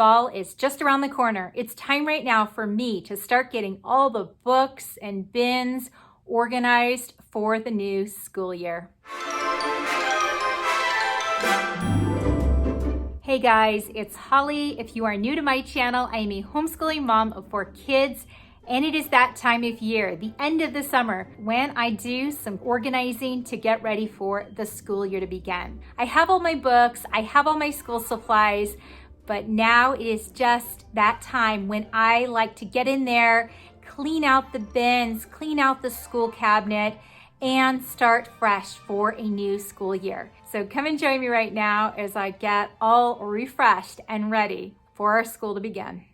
Fall is just around the corner. It's time right now for me to start getting all the books and bins organized for the new school year. Hey guys, it's Holly. If you are new to my channel, I am a homeschooling mom of 4 kids, and it is that time of year, the end of the summer, when I do some organizing to get ready for the school year to begin. I have all my books, I have all my school supplies, but now it is just that time when I like to get in there, clean out the bins, clean out the school cabinet, and start fresh for a new school year. So come and join me right now as I get all refreshed and ready for our school to begin.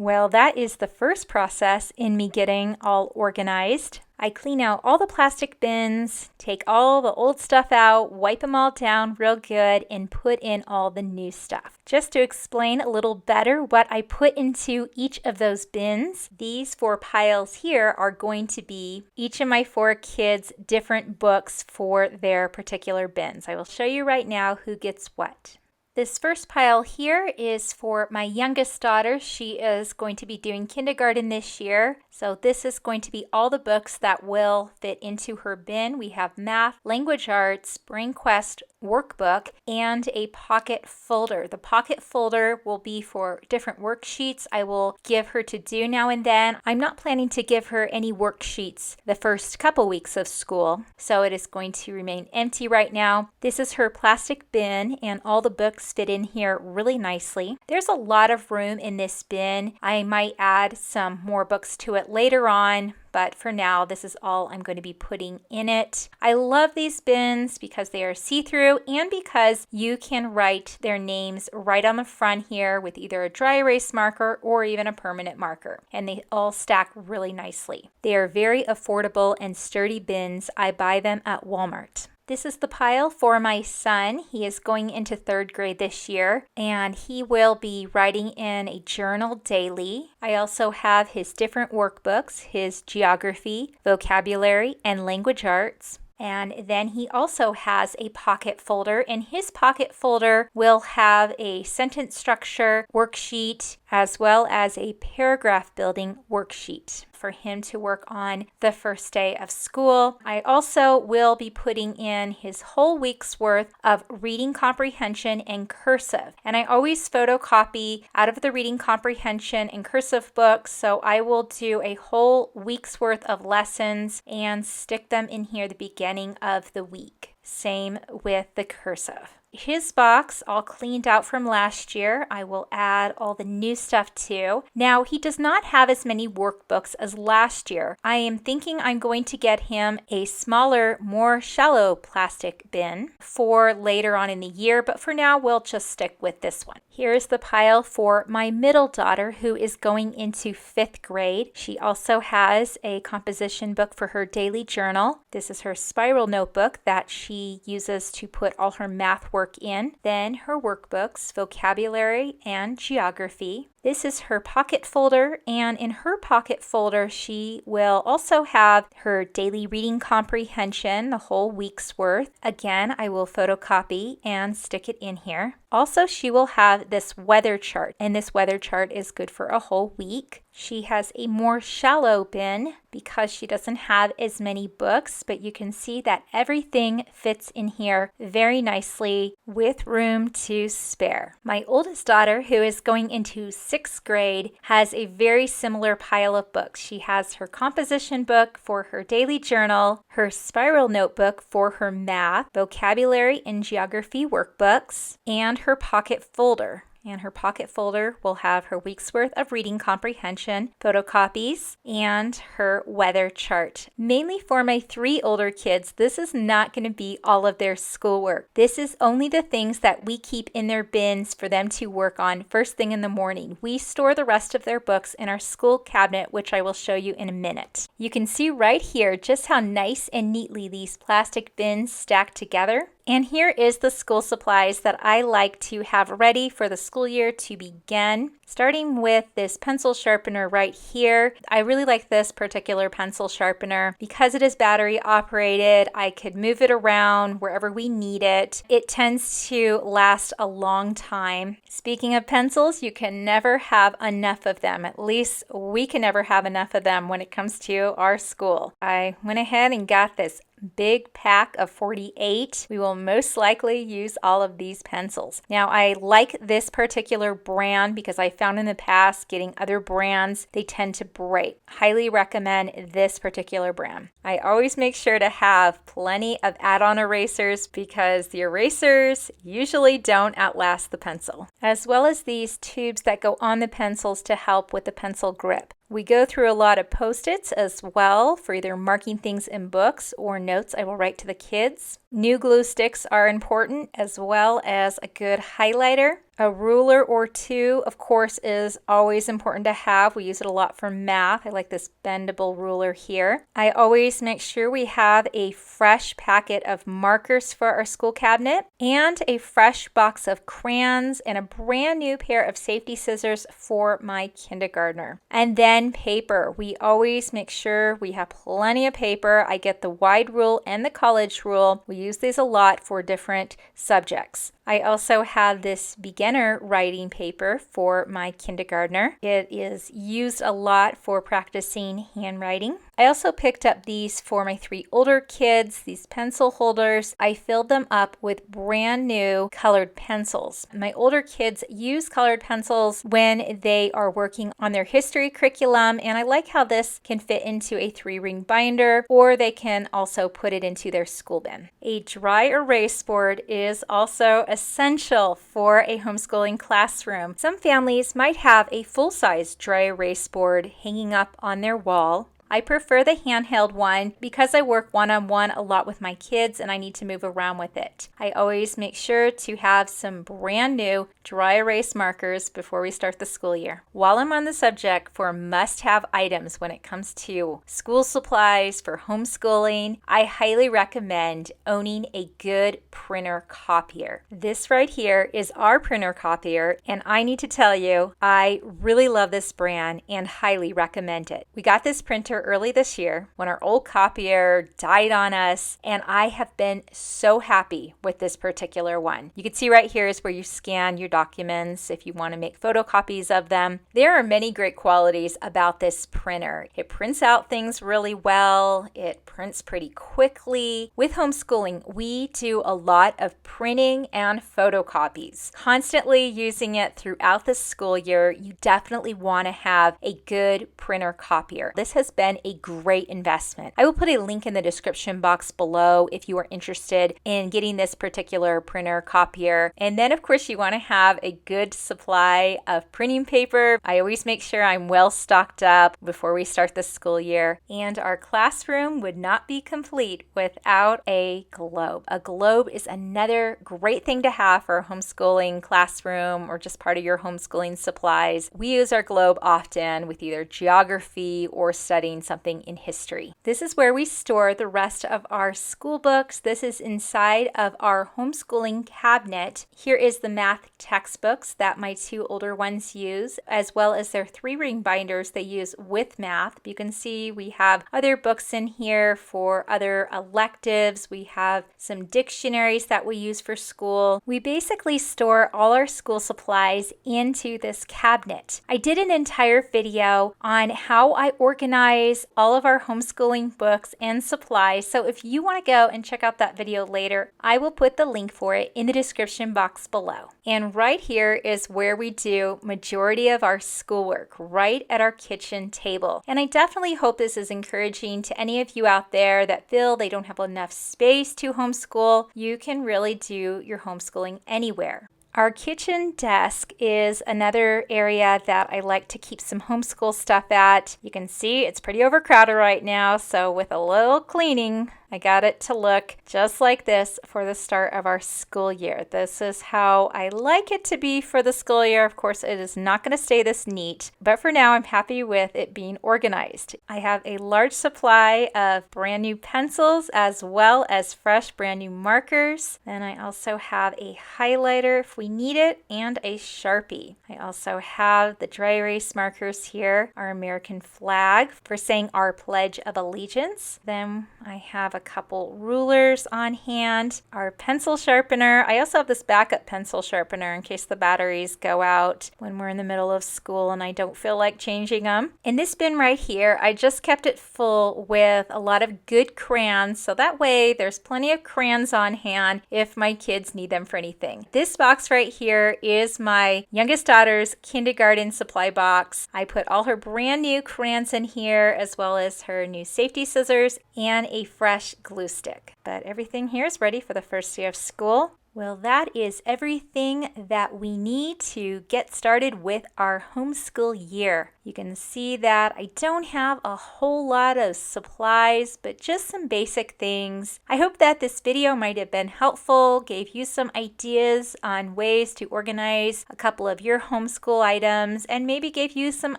Well, that is the first process in me getting all organized. I clean out all the plastic bins, take all the old stuff out, wipe them all down real good, and put in all the new stuff. Just to explain a little better what I put into each of those bins, these 4 piles here are going to be each of my 4 kids' different books for their particular bins. I will show you right now who gets what. This first pile here is for my youngest daughter. She is going to be doing kindergarten this year. So this is going to be all the books that will fit into her bin. We have math, language arts, brain quest workbook, and a pocket folder. The pocket folder will be for different worksheets I will give her to do now and then. I'm not planning to give her any worksheets the first couple weeks of school, so it is going to remain empty right now. This is her plastic bin, and all the books fit in here really nicely. There's a lot of room in this bin. I might add some more books to it later on, but for now, this is all I'm going to be putting in it. I love these bins because they are see-through and because you can write their names right on the front here with either a dry erase marker or even a permanent marker, and they all stack really nicely. They are very affordable and sturdy bins. I buy them at Walmart. This is the pile for my son. He is going into 3rd grade this year, and he will be writing in a journal daily. I also have his different workbooks, his geography, vocabulary, and language arts. And then he also has a pocket folder, and his pocket folder will have a sentence structure worksheet as well as a paragraph building worksheet for him to work on the first day of school. I also will be putting in his whole week's worth of reading comprehension and cursive. And I always photocopy out of the reading comprehension and cursive books, so I will do a whole week's worth of lessons and stick them in here the beginning of the week. Same with the cursive. His box, all cleaned out from last year, I will add all the new stuff to. Now, he does not have as many workbooks as last year. I am thinking I'm going to get him a smaller, more shallow plastic bin for later on in the year, but for now, we'll just stick with this one. Here's the pile for my middle daughter who is going into 5th grade. She also has a composition book for her daily journal. This is her spiral notebook that she uses to put all her math work in. Then her workbooks, vocabulary and geography. This is her pocket folder, and in her pocket folder, she will also have her daily reading comprehension, the whole week's worth. Again, I will photocopy and stick it in here. Also, she will have this weather chart, and this weather chart is good for a whole week. She has a more shallow bin because she doesn't have as many books, but you can see that everything fits in here very nicely with room to spare. My oldest daughter, who is going into 6th grade, has a very similar pile of books. She has her composition book for her daily journal, her spiral notebook for her math, vocabulary, and geography workbooks, and her pocket folder. And her pocket folder will have her week's worth of reading comprehension, photocopies, and her weather chart. Mainly for my 3 older kids, this is not going to be all of their schoolwork. This is only the things that we keep in their bins for them to work on first thing in the morning. We store the rest of their books in our school cabinet, which I will show you in a minute. You can see right here just how nice and neatly these plastic bins stack together. And here is the school supplies that I like to have ready for the school year to begin. Starting with this pencil sharpener right here. I really like this particular pencil sharpener because it is battery operated. I could move it around wherever we need it. It tends to last a long time. Speaking of pencils, you can never have enough of them. At least we can never have enough of them when it comes to our school. I went ahead and got this big pack of 48. We will most likely use all of these pencils. Now, I like this particular brand because I found in the past getting other brands, they tend to break. Highly recommend this particular brand. I always make sure to have plenty of add-on erasers because the erasers usually don't outlast the pencil, as well as these tubes that go on the pencils to help with the pencil grip. We go through a lot of Post-its as well for either marking things in books or notes I will write to the kids. New glue sticks are important, as well as a good highlighter. A ruler or two, of course, is always important to have. We use it a lot for math. I like this bendable ruler here. I always make sure we have a fresh packet of markers for our school cabinet and a fresh box of crayons and a brand new pair of safety scissors for my kindergartner. And then paper. We always make sure we have plenty of paper. I get the wide rule and the college rule. We use these a lot for different subjects. I also have this beginner writing paper for my kindergartner. It is used a lot for practicing handwriting. I also picked up these for my 3 older kids, these pencil holders. I filled them up with brand new colored pencils. My older kids use colored pencils when they are working on their history curriculum, and I like how this can fit into a 3-ring binder, or they can also put it into their school bin. A dry erase board is also essential for a homeschooling classroom. Some families might have a full-size dry erase board hanging up on their wall. I prefer the handheld one because I work one-on-one a lot with my kids and I need to move around with it. I always make sure to have some brand new dry erase markers before we start the school year. While I'm on the subject for must-have items when it comes to school supplies for homeschooling, I highly recommend owning a good printer copier. This right here is our printer copier, and I need to tell you, I really love this brand and highly recommend it. We got this printer early this year when our old copier died on us, and I have been so happy with this particular one. You can see right here is where you scan your documents if you want to make photocopies of them. There are many great qualities about this printer. It prints out things really well. It prints pretty quickly. With homeschooling, we do a lot of printing and photocopies. Constantly using it throughout the school year, you definitely want to have a good printer copier. This has been a great investment. I will put a link in the description box below if you are interested in getting this particular printer copier. And then of course you want to have a good supply of printing paper. I always make sure I'm well stocked up before we start the school year. And our classroom would not be complete without a globe. A globe is another great thing to have for a homeschooling classroom or just part of your homeschooling supplies. We use our globe often with either geography or studying learning something in history. This is where we store the rest of our school books. This is inside of our homeschooling cabinet. Here is the math textbooks that my two older ones use, as well as their 3-ring binders they use with math. You can see we have other books in here for other electives. We have some dictionaries that we use for school. We basically store all our school supplies into this cabinet. I did an entire video on how I organize all of our homeschooling books and supplies, so if you want to go and check out that video later, I will put the link for it in the description box below. And right here is where we do majority of our schoolwork, right at our kitchen table. And I definitely hope this is encouraging to any of you out there that feel they don't have enough space to homeschool. You can really do your homeschooling anywhere. Our kitchen desk is another area that I like to keep some homeschool stuff at. You can see it's pretty overcrowded right now, so with a little cleaning, I got it to look just like this for the start of our school year. This is how I like it to be for the school year. Of course, it is not going to stay this neat, but for now, I'm happy with it being organized. I have a large supply of brand new pencils as well as fresh brand new markers. Then I also have a highlighter if we need it and a Sharpie. I also have the dry erase markers here, our American flag for saying our Pledge of Allegiance. Then I have a couple rulers on hand, our pencil sharpener. I also have this backup pencil sharpener in case the batteries go out when we're in the middle of school and I don't feel like changing them. In this bin right here, I just kept it full with a lot of good crayons, so that way there's plenty of crayons on hand if my kids need them for anything. This box right here is my youngest daughter's kindergarten supply box. I put all her brand new crayons in here, as well as her new safety scissors and a fresh glue stick. But everything here is ready for the first day of school. Well, that is everything that we need to get started with our homeschool year. You can see that I don't have a whole lot of supplies, but just some basic things. I hope that this video might have been helpful, gave you some ideas on ways to organize a couple of your homeschool items, and maybe gave you some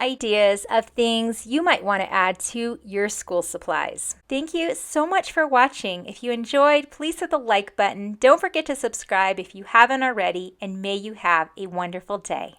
ideas of things you might want to add to your school supplies. Thank you so much for watching. If you enjoyed, please hit the like button. Don't forget to subscribe if you haven't already, and may you have a wonderful day.